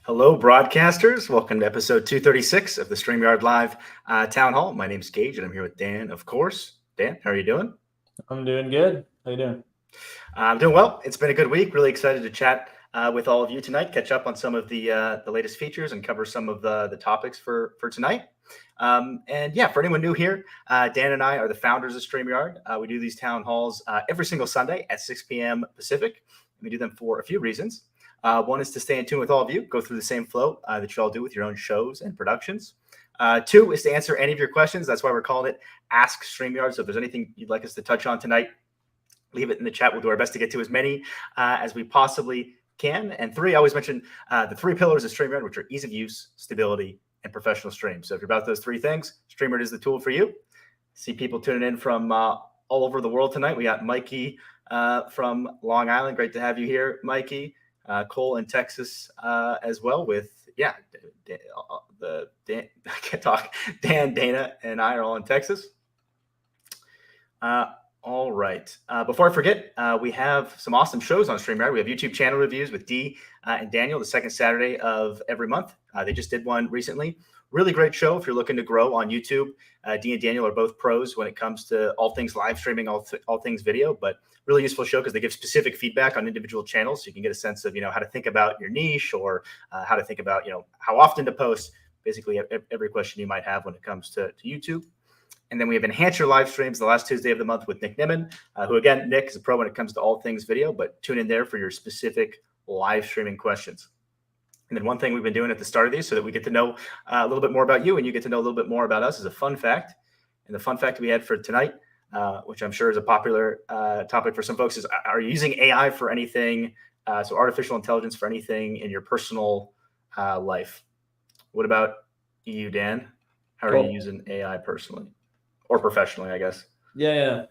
Hello, broadcasters. Welcome to episode 236 of the StreamYard Live Town Hall. My name is Geige, and I'm here with Dan, of course. Dan, how are you doing? I'm doing good. How you doing? I'm doing well. It's been a good week. Really excited to chat with all of you tonight, catch up on some of the latest features, and cover some of the topics for tonight. And yeah, for anyone new here, Dan and I are the founders of StreamYard. We do these town halls every single Sunday at 6 p.m. Pacific. We do them for a few reasons. One is to stay in tune with all of you, go through the same flow that you all do with your own shows and productions. Two is to answer any of your questions. That's why we're calling it Ask StreamYard. So if there's anything you'd like us to touch on tonight, leave it in the chat. We'll do our best to get to as many as we possibly can. And three, I always mention the three pillars of StreamYard, which are ease of use, stability, and professional stream. So if you're about those three things, StreamYard is the tool for you. See people tuning in from all over the world tonight. We got Mikey from Long Island. Great to have you here, Mikey. Cole in Texas as well with, I can't talk. Dan, Dana, and I are all in Texas. All right. Before I forget, we have some awesome shows on StreamYard. We have YouTube channel reviews with Dee and Daniel the second Saturday of every month. They just did one recently. Really great show if you're looking to grow on YouTube. Dee and Daniel are both pros when it comes to all things live streaming, all things video, but really useful show because they give specific feedback on individual channels. So you can get a sense of, how to think about your niche or how to think about, how often to post, basically every question you might have when it comes to YouTube. And then we have Enhance Your Live Streams the last Tuesday of the month with Nick Nimmin, who, again, Nick is a pro when it comes to all things video, but tune in there for your specific live streaming questions. And then one thing we've been doing at the start of these so that we get to know a little bit more about you and you get to know a little bit more about us is a fun fact. And the fun fact we had for tonight, which I'm sure is a popular topic for some folks, is are you using AI for anything, so artificial intelligence for anything in your personal life? What about you, Dan? How are you using AI personally? Or professionally, I guess. Yeah.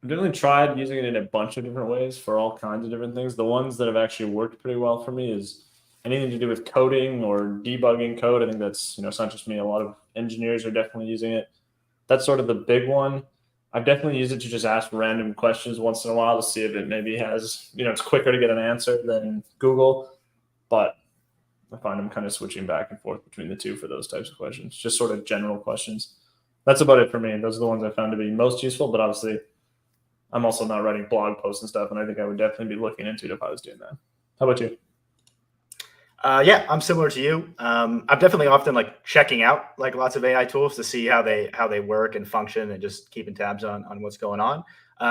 I've definitely tried using it in a bunch of different ways for all kinds of different things. The ones that have actually worked pretty well for me is anything to do with coding or debugging code. I think that's, it's not just me. A lot of engineers are definitely using it. That's sort of the big one. I've definitely used it to just ask random questions once in a while to see if it maybe has, it's quicker to get an answer than Google. But I find I'm kind of switching back and forth between the two for those types of questions, just sort of general questions. That's about it for me. Those are the ones I found to be most useful, but obviously I'm also not writing blog posts and stuff, and I think I would definitely be looking into it if I was doing that. How about you? Yeah, I'm similar to you. I'm definitely often checking out lots of AI tools to see how they work and function and just keeping tabs on what's going on.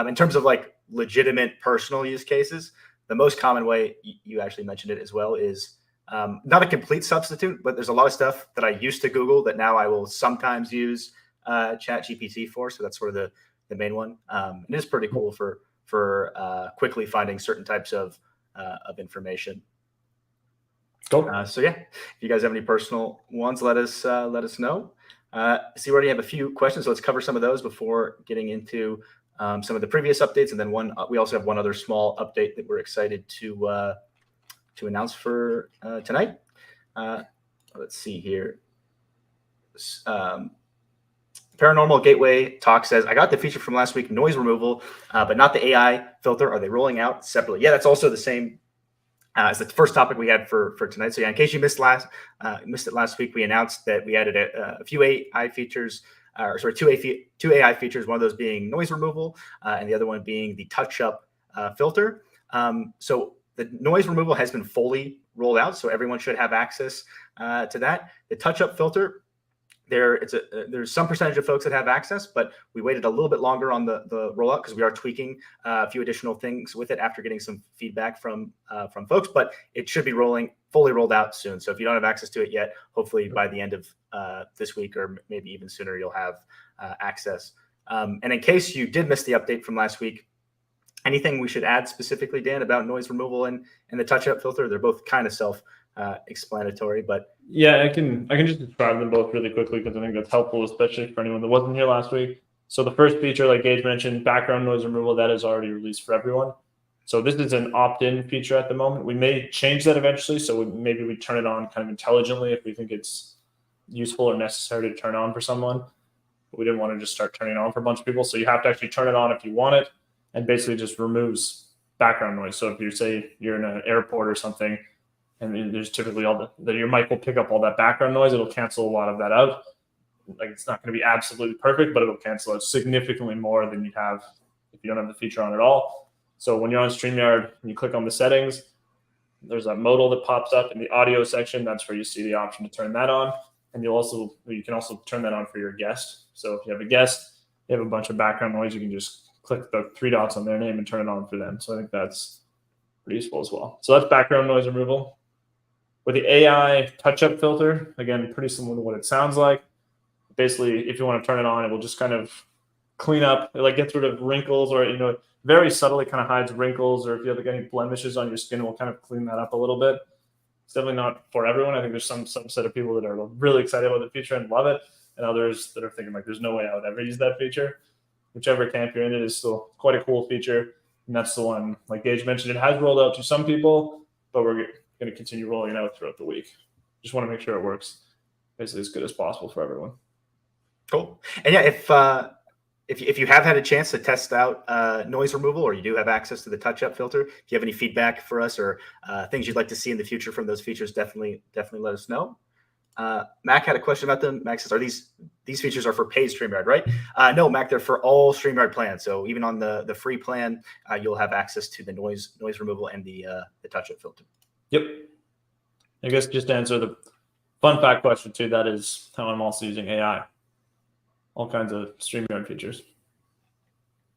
In terms of legitimate personal use cases, the most common way you actually mentioned it as well is not a complete substitute, but there's a lot of stuff that I used to Google that now I will sometimes use ChatGPT for. So that's sort of the main one. It is pretty cool for quickly finding certain types of information. Cool. So yeah, if you guys have any personal ones, let us know. So we already have a few questions, so let's cover some of those before getting into some of the previous updates, and then we also have one other small update that we're excited to announce for tonight. Let's see here. Paranormal Gateway Talk says, I got the feature from last week, noise removal, but not the AI filter. Are they rolling out separately? Yeah, that's also the same as the first topic we had for tonight. So yeah, in case you missed it last week, we announced that we added a few AI features, two AI features, one of those being noise removal and the other one being the touch-up filter. So the noise removal has been fully rolled out, so everyone should have access to that. The touch-up filter, there's some percentage of folks that have access, but we waited a little bit longer on the rollout because we are tweaking a few additional things with it after getting some feedback from folks. But it should be fully rolled out soon. So if you don't have access to it yet, hopefully by the end of this week or maybe even sooner, you'll have access. And in case you did miss the update from last week, anything we should add specifically, Dan, about noise removal and the touch-up filter? They're both kind of self-explanatory, but yeah, I can just describe them both really quickly because I think that's helpful, especially for anyone that wasn't here last week. So the first feature, like Geige mentioned, background noise removal, that is already released for everyone. So this is an opt-in feature at the moment. We may change that eventually, so maybe we turn it on kind of intelligently if we think it's useful or necessary to turn on for someone. But we didn't want to just start turning it on for a bunch of people. So you have to actually turn it on if you want it, and basically just removes background noise. So if you say you're in an airport or something, And there's typically your mic will pick up all that background noise. It'll cancel a lot of that out. Like, it's not going to be absolutely perfect, but it'll cancel out significantly more than you'd have if you don't have the feature on at all. So when you're on StreamYard and you click on the settings, there's a modal that pops up in the audio section. That's where you see the option to turn that on. And you can also turn that on for your guest. So if you have a guest, you have a bunch of background noise, you can just click the 3 dots on their name and turn it on for them. So I think that's pretty useful as well. So that's background noise removal. With the AI touch-up filter, again, pretty similar to what it sounds like. Basically, if you want to turn it on, it will just kind of clean up, like gets rid of wrinkles, or very subtly kind of hides wrinkles, or if you have like any blemishes on your skin, it will kind of clean that up a little bit. It's definitely not for everyone. I think there's some subset of people that are really excited about the feature and love it, and others that are thinking like, there's no way I would ever use that feature. Whichever camp you're in, it is still quite a cool feature, and that's the one, like Geige mentioned, it has rolled out to some people, but we're going to continue rolling it out throughout the week. Just want to make sure it works basically as good as possible for everyone. Cool. And yeah, if you have had a chance to test out noise removal, or you do have access to the touch-up filter, if you have any feedback for us, or things you'd like to see in the future from those features, definitely let us know. Mac had a question about them. Mac says, "Are these features are for paid StreamYard, right?" No, Mac, they're for all StreamYard plans. So even on the free plan, you'll have access to the noise removal and the touch-up filter. Yep. I guess just to answer the fun fact question too, that is how I'm also using AI. All kinds of StreamYard features.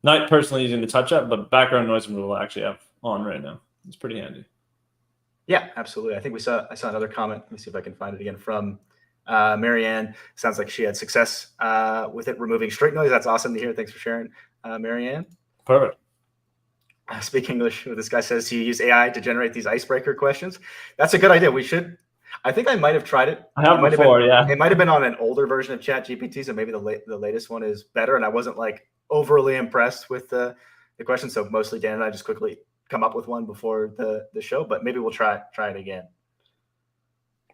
Not personally using the touch-up, but background noise removal I actually have on right now. It's pretty handy. Yeah, absolutely. I think I saw another comment. Let me see if I can find it again from Marianne. Sounds like she had success with it removing straight noise. That's awesome to hear. Thanks for sharing, Marianne. Perfect. Speak English. This guy says you use AI to generate these icebreaker questions. That's a good idea. We should. I think I might have tried it. I have before, yeah. It might have been on an older version of ChatGPT, so maybe the latest one is better. And I wasn't like overly impressed with the question. So mostly Dan and I just quickly come up with one before the show, but maybe we'll try it again.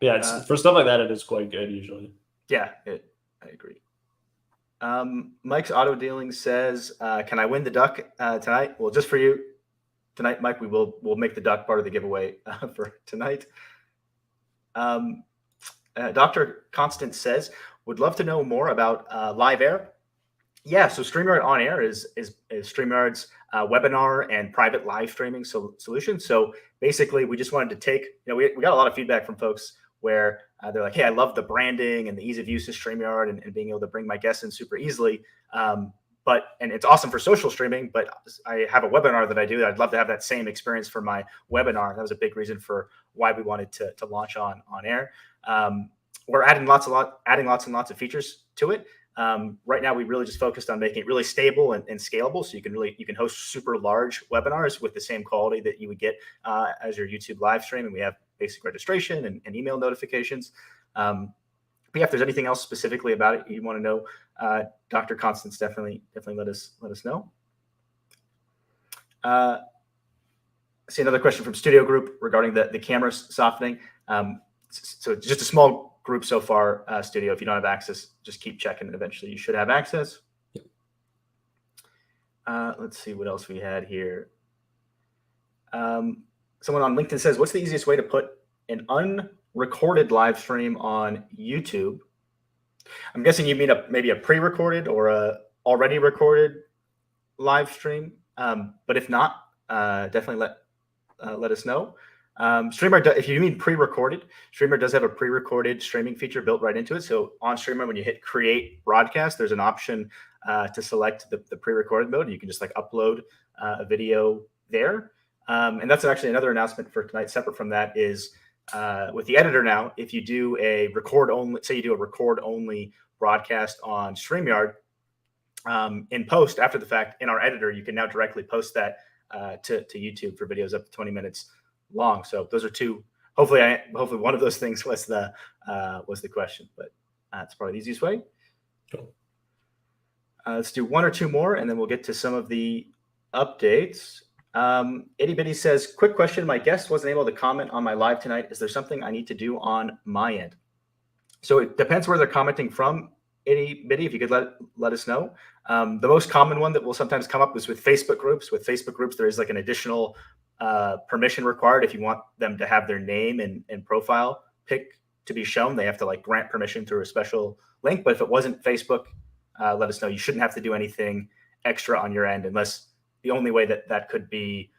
Yeah, for stuff like that, it is quite good usually. Yeah, I agree. Mike's Auto Dealing says, "Can I win the duck tonight?" Well, just for you tonight, Mike, we'll make the duck part of the giveaway for tonight. Dr. Constant says, "Would love to know more about Live Air." Yeah, so StreamYard On Air is StreamYard's webinar and private live streaming solution. So basically, we just wanted to take, we got a lot of feedback from folks where they're like, "Hey, I love the branding and the ease of use of StreamYard and being able to bring my guests in super easily. And it's awesome for social streaming, but I have a webinar that I do that I'd love to have that same experience for my webinar." That was a big reason for why we wanted to launch on air. We're adding lots and lots of features to it. Right now, we really just focused on making it really stable and scalable, so you can host super large webinars with the same quality that you would get as your YouTube live stream. And we have basic registration and email notifications. But yeah, if there's anything else specifically about it you want to know, Dr. Constance, definitely let us know. See another question from Studio Group regarding the camera softening. So just a small group so far, Studio. If you don't have access, just keep checking, and eventually you should have access. Yep. Let's see what else we had here. Someone on LinkedIn says, "What's the easiest way to put an unrecorded live stream on YouTube?" I'm guessing you mean maybe a pre-recorded or a already recorded live stream. But if not, definitely let us know. StreamYard, if you mean pre-recorded, StreamYard does have a pre-recorded streaming feature built right into it. So on StreamYard, when you hit create broadcast, there's an option to select the pre-recorded mode. You can just like upload a video there. And that's actually another announcement for tonight. Separate from that is with the editor now, if you do a record only broadcast on StreamYard, in post after the fact in our editor, you can now directly post that to YouTube for videos up to 20 minutes long. So those are two. Hopefully one of those things was the question, but that's probably the easiest way. Cool. Let's do one or two more, and then we'll get to some of the updates. Itty Bitty says, "Quick question. My guest wasn't able to comment on my live tonight. Is there something I need to do on my end?" So it depends where they're commenting from. Itty Bitty, if you could let us know. The most common one that will sometimes come up is with Facebook groups. With Facebook groups, there is like an additional permission required. If you want them to have their name and profile pic to be shown, they have to like grant permission through a special link. But if it wasn't Facebook, let us know. You shouldn't have to do anything extra on your end, unless the only way that could be,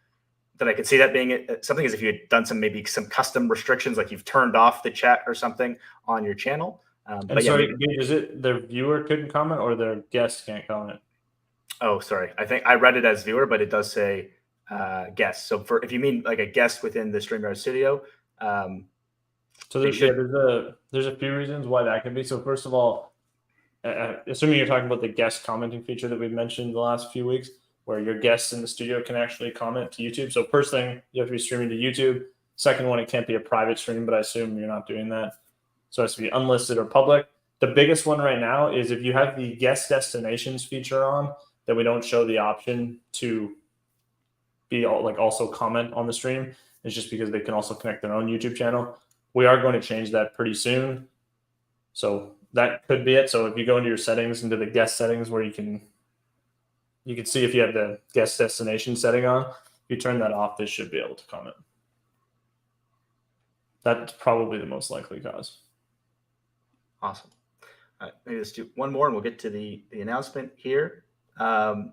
that I could see that being something, is if you had done maybe some custom restrictions, like you've turned off the chat or something on your channel. But sorry, is it their viewer couldn't comment or their guest can't comment? Oh, sorry. I think I read it as viewer, but it does say guest. So if you mean like a guest within the StreamYard studio. So there's a few reasons why that could be. So first of all, assuming you're talking about the guest commenting feature that we've mentioned the last few weeks, where your guests in the studio can actually comment to YouTube. So first thing, you have to be streaming to YouTube. Second one, it can't be a private stream, but I assume you're not doing that. So it has to be unlisted or public. The biggest one right now is if you have the guest destinations feature on, that we don't show the option to be also comment on the stream. It's just because they can also connect their own YouTube channel. We are going to change that pretty soon. So that could be it. So if you go into your settings, into the guest settings, where you can see if you have the guest destination setting on. If you turn that off, they should be able to comment. That's probably the most likely cause. Awesome. All right, maybe let's do one more and we'll get to the announcement here. Another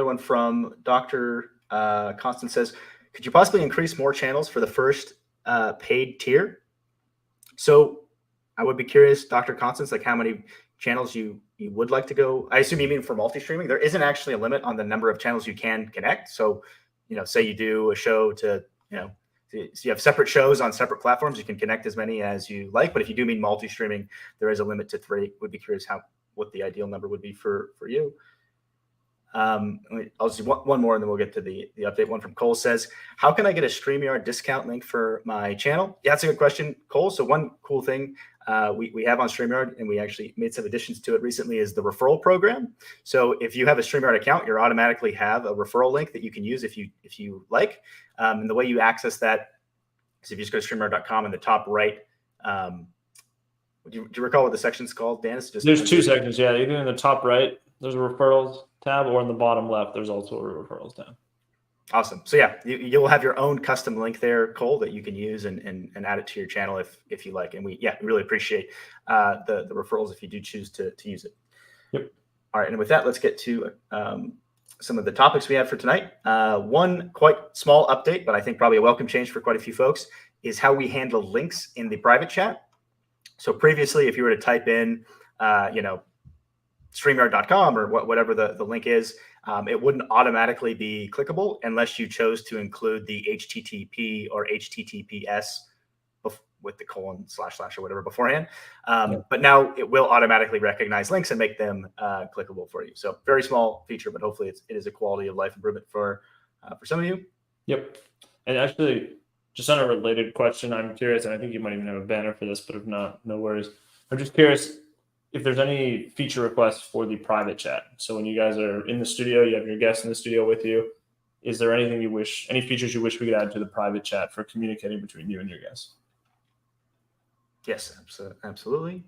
one from Dr. Constance says, could you possibly increase more channels for the first paid tier? So I would be curious, Dr. Constance, like how many channels you would like to go. I assume you mean for multi-streaming. There isn't actually a limit on the number of channels you can connect. So, say you do a show to, so you have separate shows on separate platforms, you can connect as many as you like. But if you do mean multi-streaming, there is a limit to 3. Would be curious what the ideal number would be for you. I'll just do one more and then we'll get to the update. One from Cole says, how can I get a StreamYard discount link for my channel? Yeah, that's a good question, Cole. So one cool thing we have on StreamYard, and we actually made some additions to it recently, is the referral program. So if you have a StreamYard account, you automatically have a referral link that you can use if you like. And the way you access that is if you just go to StreamYard.com in the top right. Do you recall what the section's called, Dan? There's 2 sections, yeah. Either in the top right, there's a referrals tab, or in the bottom left, there's also a referrals tab. Awesome. So yeah, you'll have your own custom link there, Cole, that you can use and add it to your channel if you like. And we really appreciate the referrals if you do choose to use it. Yep. All right. And with that, let's get to some of the topics we have for tonight. One quite small update, but I think probably a welcome change for quite a few folks, is how we handle links in the private chat. So previously, if you were to type in, StreamYard.com or whatever the link is, it wouldn't automatically be clickable unless you chose to include the HTTP or HTTPS with the colon / or whatever beforehand. But now it will automatically recognize links and make them clickable for you. So very small feature, but hopefully it is a quality of life improvement for some of you. Yep. And actually, just on a related question, I'm curious, and I think you might even have a banner for this, but if not, no worries. I'm just curious if there's any feature requests for the private chat. So when you guys are in the studio, you have your guests in the studio with you. Is there anything any features you wish we could add to the private chat for communicating between you and your guests? Yes, absolutely.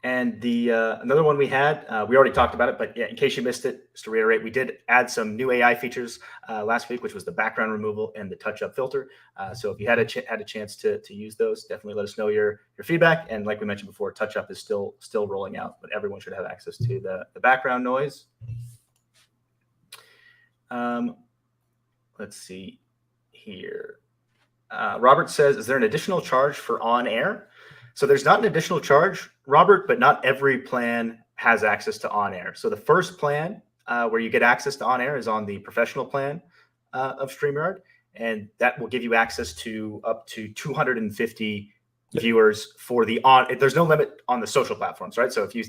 And the another one we had, we already talked about it, but yeah, in case you missed it, just to reiterate, we did add some new AI features last week, which was the background removal and the touch-up filter. So if you had a chance to use those, definitely let us know your feedback. And like we mentioned before, touch-up is still rolling out, but everyone should have access to the background noise. Let's see here. Robert says, is there an additional charge for on-air? So there's not an additional charge, Robert, but not every plan has access to on-air. So the first plan where you get access to on-air is on the professional plan of StreamYard, and that will give you access to up to 250 viewers for the there's no limit on the social platforms, right? So if you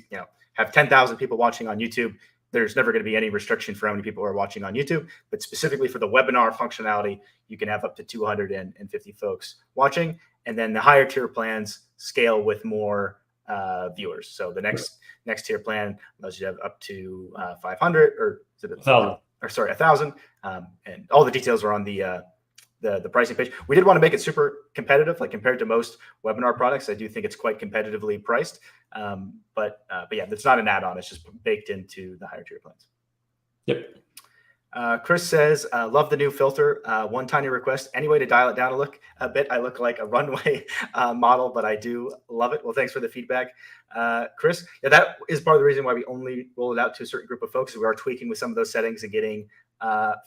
have 10,000 people watching on YouTube, there's never going to be any restriction for how many people are watching on YouTube. But specifically for the webinar functionality, you can have up to 250 folks watching. And then the higher tier plans scale with more viewers. So the next tier plan allows you to have up to 500 or is it 1,000? Or sorry, 1,000. And all the details are on the pricing page. We did want to make it super competitive, like compared to most webinar products. I do think it's quite competitively priced. But yeah, it's not an add-on. It's just baked into the higher tier plans. Yep. Chris says, love the new filter. One tiny request. Any way to dial it down a bit? I look like a runway model, but I do love it. Well, thanks for the feedback, Chris. Yeah, that is part of the reason why we only roll it out to a certain group of folks. We are tweaking with some of those settings and getting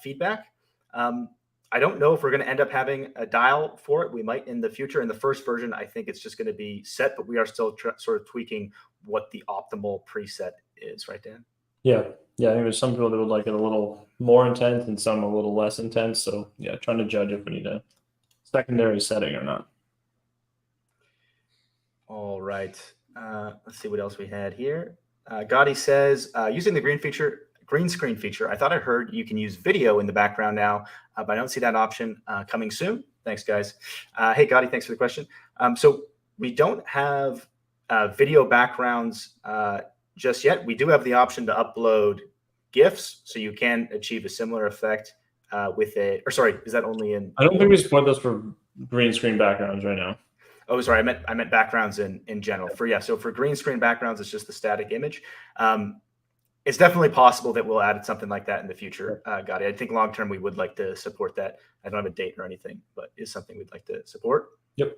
feedback. I don't know if we're going to end up having a dial for it. We might in the future. In the first version, I think it's just going to be set, but we are still sort of tweaking what the optimal preset is, right, Dan? Yeah. Yeah, I think there's some people that would like it a little more intense and some a little less intense. So yeah, trying to judge if we need a secondary setting or not. All right. Let's see what else we had here. Gotti says, using the green screen feature, I thought I heard you can use video in the background now, but I don't see that option coming soon. Thanks, guys. Hey, Gotti, thanks for the question. So we don't have video backgrounds just yet. We do have the option to upload GIFs, so you can achieve a similar effect with it. Or sorry, is that only in? I don't think we support those for green screen backgrounds right now. Oh, sorry, I meant backgrounds in general. So for green screen backgrounds, it's just the static image. It's definitely possible that we'll add something like that in the future. Got it. I think long term we would like to support that. I don't have a date or anything, but is something we'd like to support. Yep.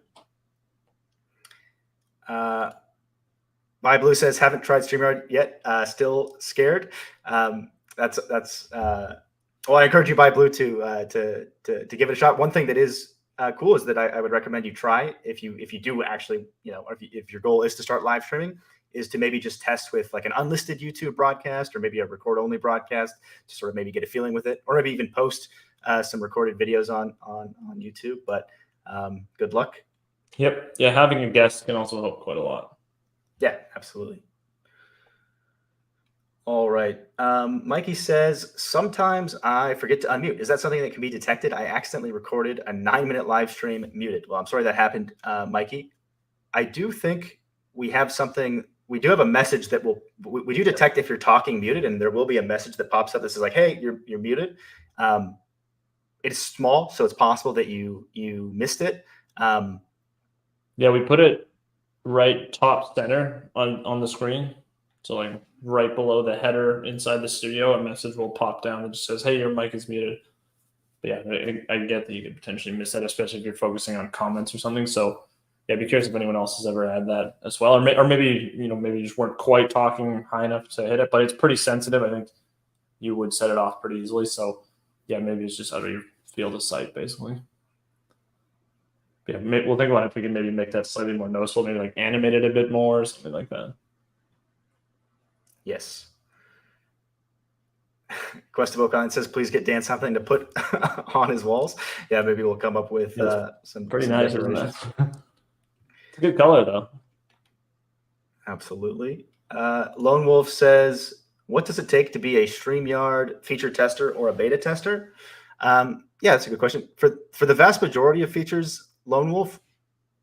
My Blue says haven't tried StreamYard yet. Still scared. That's well, I encourage you, By Blue, to give it a shot. One thing that is cool is that I would recommend you try if you do actually, or if your goal is to start live streaming, is to maybe just test with like an unlisted YouTube broadcast or maybe a record only broadcast to sort of maybe get a feeling with it, or maybe even post some recorded videos on YouTube. But good luck. Yep. Yeah, having a guest can also help quite a lot. Yeah, absolutely. All right. Mikey says, sometimes I forget to unmute. Is that something that can be detected? I accidentally recorded a 9-minute live stream muted. Well, I'm sorry that happened, Mikey. I do think we have something. We do have a message that we do detect if you're talking muted, and there will be a message that pops up that says like, hey, you're muted. It's small, so it's possible that you missed it. Yeah, we put it right top center on the screen. So like right below the header inside the studio, a message will pop down that just says, hey, your mic is muted. But yeah, I get that you could potentially miss that, especially if you're focusing on comments or something. So yeah, be curious if anyone else has ever had that as well. Or maybe, maybe you just weren't quite talking high enough to hit it, but it's pretty sensitive. I think you would set it off pretty easily. So yeah, maybe it's just out of your field of sight, basically. Yeah, we'll think about if we can maybe make that slightly more noticeable, maybe like animate it a bit more or something like that. Yes. Quest of Okan says, please get Dan something to put on his walls. Yeah, maybe we'll come up with some pretty some nice, isn't it? It's a good color, though. Absolutely. Lone Wolf says, what does it take to be a StreamYard feature tester or a beta tester? Yeah, that's a good question. For the vast majority of features, Lone Wolf,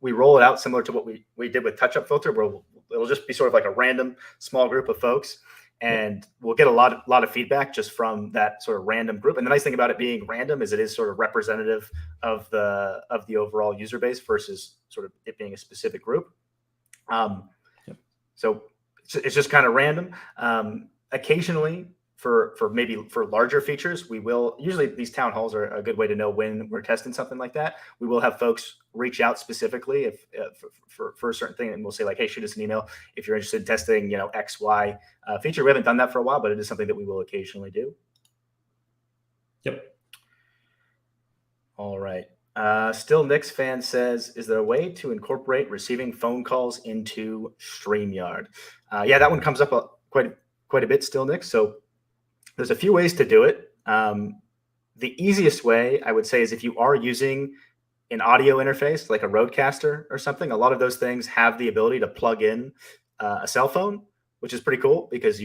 we roll it out similar to what we did with Touch Up Filter, where it'll just be sort of like a random small group of folks, and we'll get a lot of feedback just from that sort of random group. And the nice thing about it being random is it is sort of representative of the overall user base versus sort of it being a specific group. So it's just kind of random. Occasionally, for larger features, we will usually these town halls are a good way to know when we're testing something like that. We will have folks reach out specifically if for a certain thing, and we'll say like, hey, shoot us an email if you're interested in testing, XY feature. We haven't done that for a while, but it is something that we will occasionally do. Yep. All right. Still Knicks fan says, is there a way to incorporate receiving phone calls into StreamYard? Yeah, that one comes up quite a bit still, Knicks. So there's a few ways to do it. The easiest way, I would say, is if you are using an audio interface like a Rodecaster or something. A lot of those things have the ability to plug in a cell phone, which is pretty cool because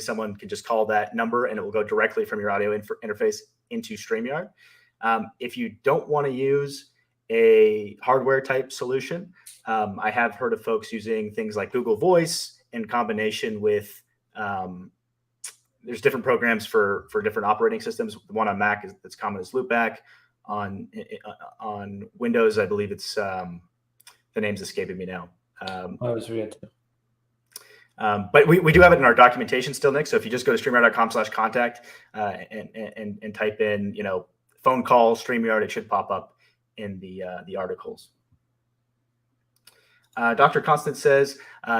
someone can just call that number and it will go directly from your audio interface into StreamYard. If you don't want to use a hardware type solution, I have heard of folks using things like Google Voice in combination with there's different programs for different operating systems. The one on Mac that's common is Loopback. On Windows, I believe it's the name's escaping me now. I was forget. But we do have it in our documentation still, Nick. So if you just go to StreamYard.com/contact and type in, phone call StreamYard, it should pop up in the articles. Dr. Constant says,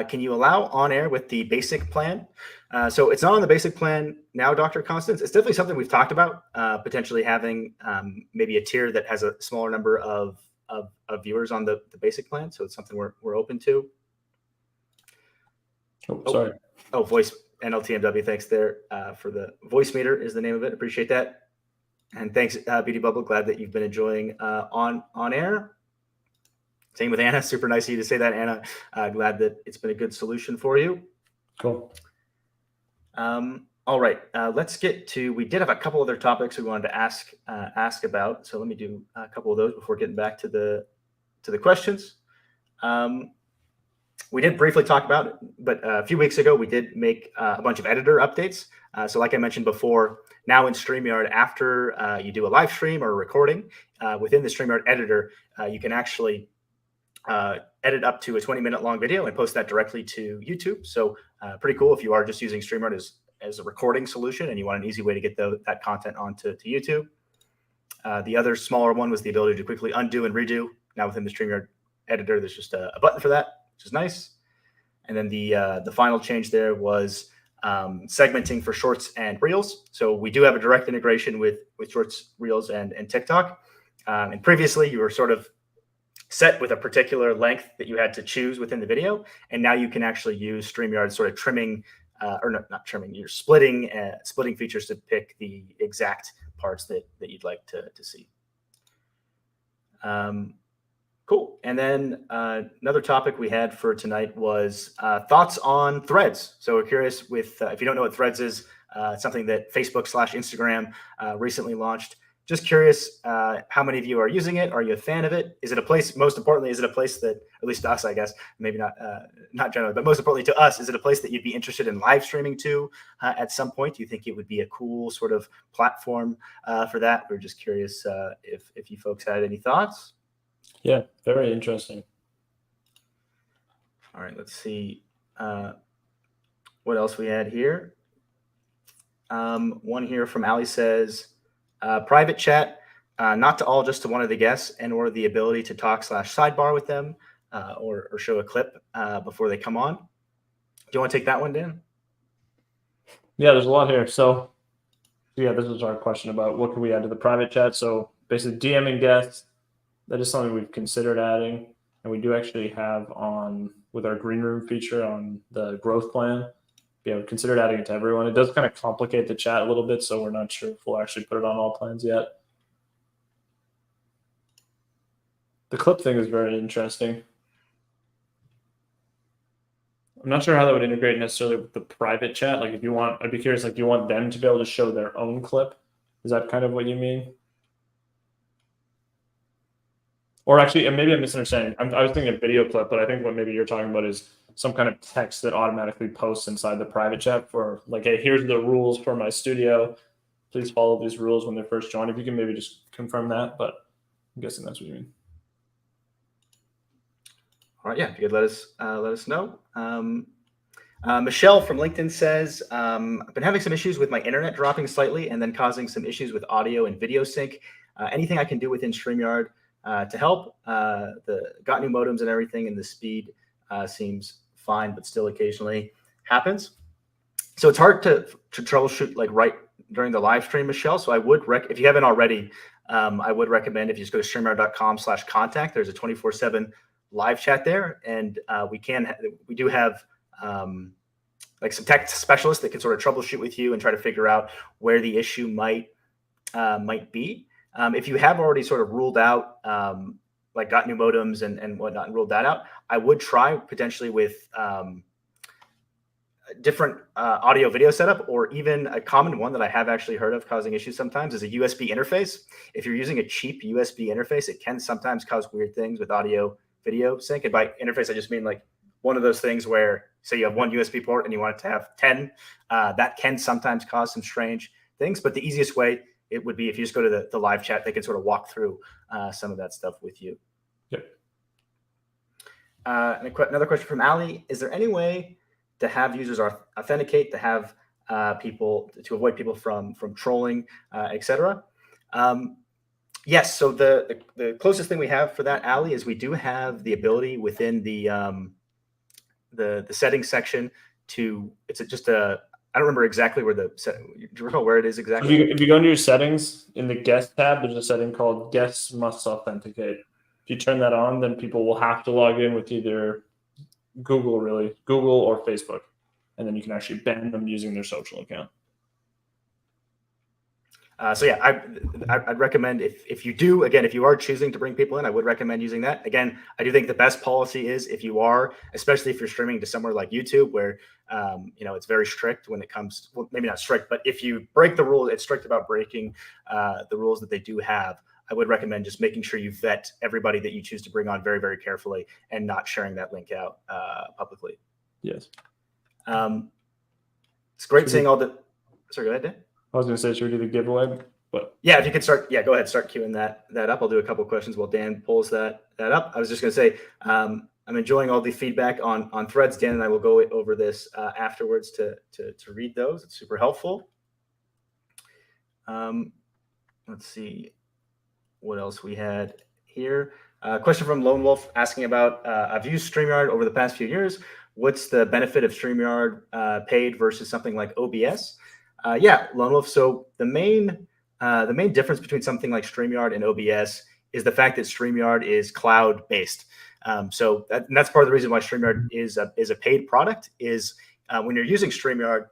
can you allow on air with the basic plan? So it's not on the basic plan now, Dr. Constance. It's definitely something we've talked about, potentially having maybe a tier that has a smaller number of viewers on the basic plan. So it's something we're open to. Sorry. Voice NLTMW. Thanks there for the voice meter is the name of it. Appreciate that. And thanks, Beauty Bubble. Glad that you've been enjoying on air. Same with Anna. Super nice of you to say that, Anna. Glad that it's been a good solution for you. Cool. All right. Let's get to. We did have a couple other topics we wanted to ask about. So let me do a couple of those before getting back to the questions. We did briefly talk about it, but a few weeks ago we did make a bunch of editor updates. So like I mentioned before, now in StreamYard, after you do a live stream or a recording, within the StreamYard editor, you can actually edit up to a 20-minute long video and post that directly to YouTube. So pretty cool if you are just using StreamYard as a recording solution and you want an easy way to get that content onto YouTube. The other smaller one was the ability to quickly undo and redo. Now within the StreamYard editor, there's just a button for that, which is nice. And then the final change there was segmenting for shorts and reels. So we do have a direct integration with shorts, reels, and TikTok. And previously you were sort of set with a particular length that you had to choose within the video. And now you can actually use StreamYard sort of trimming, not trimming, you're splitting features to pick the exact parts that you'd like to see. Cool. And then another topic we had for tonight was thoughts on Threads. So we're curious with, if you don't know what Threads is, it's something that Facebook/Instagram recently launched. Just curious how many of you are using it. Are you a fan of it? Is it a place, most importantly, is it a place that, at least to us, I guess, maybe not generally, but most importantly to us, is it a place that you'd be interested in live streaming to at some point? Do you think it would be a cool sort of platform for that? We're just curious if you folks had any thoughts. Yeah, very interesting. All right, let's see what else we had here. One here from Ali says, private chat, not to all, just to one of the guests, and or the ability to talk/sidebar with them or show a clip before they come on. Do you want to take that one, Dan? Yeah, there's a lot here. So yeah, this is our question about what can we add to the private chat. So basically DMing guests, that is something we've considered adding. And we do actually have with our green room feature on the growth plan, considered adding it to everyone. It does kind of complicate the chat a little bit, so we're not sure if we'll actually put it on all plans yet. The clip thing is very interesting. I'm not sure how that would integrate necessarily with the private chat. Like if you want, I'd be curious, like do you want them to be able to show their own clip? Is that kind of what you mean? Or actually, and maybe I'm misunderstanding. I was thinking a video clip, but I think what maybe you're talking about is some kind of text that automatically posts inside the private chat for like, hey, here's the rules for my studio. Please follow these rules when they first join. If you can maybe just confirm that, but I'm guessing that's what you mean. All right, yeah, if you could let us know. Michelle from LinkedIn says, I've been having some issues with my internet dropping slightly and then causing some issues with audio and video sync. Anything I can do within StreamYard to help? Got new modems and everything, and the speed seems fine, but still occasionally happens. So it's hard to troubleshoot like right during the live stream, Michelle. So I would if you haven't already, I would recommend if you just go to StreamYard.com/contact, there's a 24/7 live chat there. And we do have like some tech specialists that can sort of troubleshoot with you and try to figure out where the issue might be. If you have already sort of ruled out, like got new modems and whatnot and ruled that out, I would try potentially with different audio video setup, or even a common one that I have actually heard of causing issues sometimes is a USB interface. If you're using a cheap USB interface, it can sometimes cause weird things with audio video sync. And by interface, I just mean like one of those things where, say you have one USB port and you want it to have 10, that can sometimes cause some strange things. But the easiest way, it would be if you just go to the live chat, they can sort of walk through some of that stuff with you. Yep. And another question from Ali. Is there any way to have users authenticate, to have people, to avoid people from trolling, etc. Yes, so the closest thing we have for that, Ali, is we do have the ability within the settings section to, I don't remember exactly where do you recall where it is exactly? If you go into your settings in the guest tab, there's a setting called guests must authenticate. If you turn that on, then people will have to log in with either Google or Facebook, and then you can actually ban them using their social account. So yeah, I'd recommend if you do, again, if you are choosing to bring people in, I would recommend using that. Again, I do think the best policy is if you are, especially if you're streaming to somewhere like YouTube where, it's very strict when it comes, well, maybe not strict, but if you break the rule, it's strict about breaking the rules that they do have. I would recommend just making sure you vet everybody that you choose to bring on very, very carefully and not sharing that link out publicly. Yes. It's great seeing all the, sorry, go ahead, Dan. I was going to say, should we do the giveaway? But yeah, if you could start, go ahead, start queuing that up. I'll do a couple of questions while Dan pulls that up. I was just going to say, I'm enjoying all the feedback on threads. Dan and I will go over this afterwards to read those. It's super helpful. Let's see what else we had here. Question from Lone Wolf asking about, I've used StreamYard over the past few years. What's the benefit of StreamYard paid versus something like OBS? Yeah, Lone Wolf. So the main difference between something like StreamYard and OBS is the fact that StreamYard is cloud-based. So that's part of the reason why StreamYard is a paid product. Is when you're using StreamYard,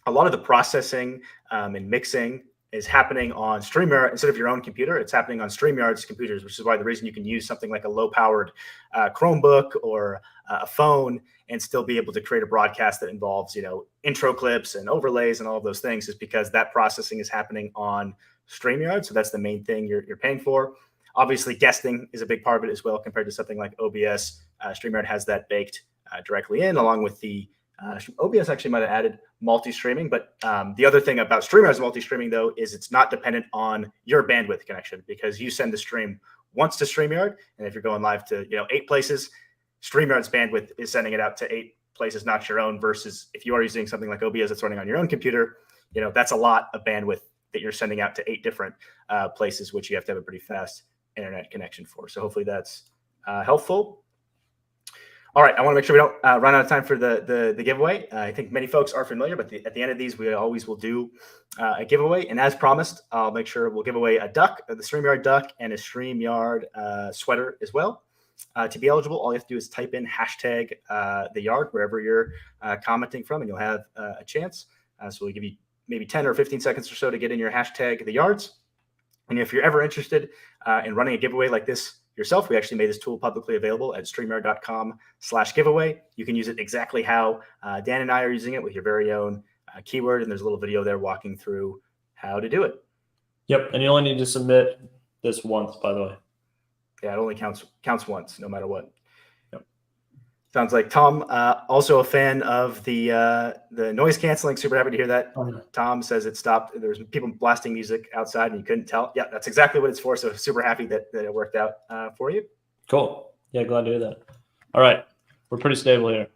a lot of the processing and mixing is happening on StreamYard instead of your own computer. It's happening on StreamYard's computers, which is why the reason you can use something like a low-powered Chromebook or a phone and still be able to create a broadcast that involves, intro clips and overlays and all of those things is because that processing is happening on StreamYard. So that's the main thing you're paying for. Obviously, guesting is a big part of it as well compared to something like OBS. StreamYard has that baked directly in, along with the OBS actually might have added multi-streaming. But the other thing about StreamYard's multi-streaming, though, is it's not dependent on your bandwidth connection because you send the stream once to StreamYard. And if you're going live to 8 places, StreamYard's bandwidth is sending it out to 8 places, not your own, versus if you are using something like OBS that's running on your own computer, that's a lot of bandwidth that you're sending out to 8 different places, which you have to have a pretty fast internet connection for. So hopefully that's helpful. All right, I want to make sure we don't run out of time for the giveaway. I think many folks are familiar, but at the end of these, we always will do a giveaway. And as promised, I'll make sure we'll give away a duck, the StreamYard duck, and a StreamYard sweater as well. To be eligible, all you have to do is type in hashtag the yard wherever you're commenting from, and you'll have a chance. So we'll give you maybe 10 or 15 seconds or so to get in your hashtag the yards. And if you're ever interested in running a giveaway like this yourself, we actually made this tool publicly available at StreamYard.com/giveaway. You can use it exactly how Dan and I are using it with your very own keyword. And there's a little video there walking through how to do it. Yep. And you only need to submit this once, by the way. Yeah, it only counts once, no matter what. Yep. Sounds like Tom, also a fan of the noise canceling. Super happy to hear that. Tom says it stopped. There's people blasting music outside and you couldn't tell. Yeah, that's exactly what it's for. So super happy that it worked out for you. Cool. Yeah, glad to hear that. All right. We're pretty stable here.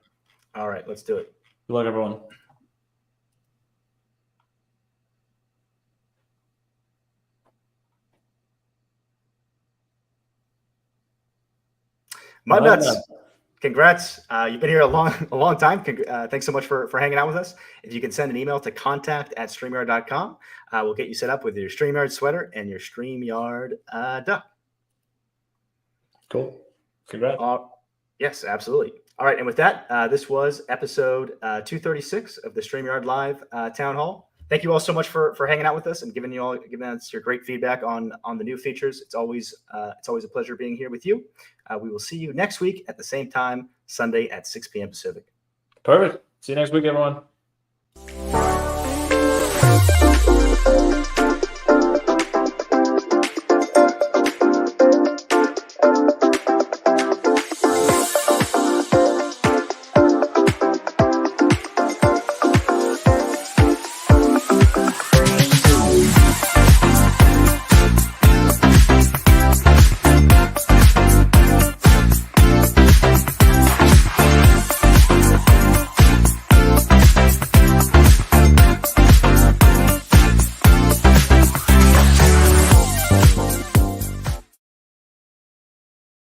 All right, let's do it. Good luck, everyone. Mud Nuts, congrats. You've been here a long time. Thanks so much for hanging out with us. If you can send an email to contact@StreamYard.com, we'll get you set up with your StreamYard sweater and your StreamYard duck. Cool. Congrats. Yes, absolutely. All right. And with that, this was episode 236 of the StreamYard Live Town Hall. Thank you all so much for hanging out with us and giving us your great feedback on the new features. It's always a pleasure being here with you. We will see you next week at the same time, Sunday at 6 p.m. Pacific. Perfect. See you next week, everyone.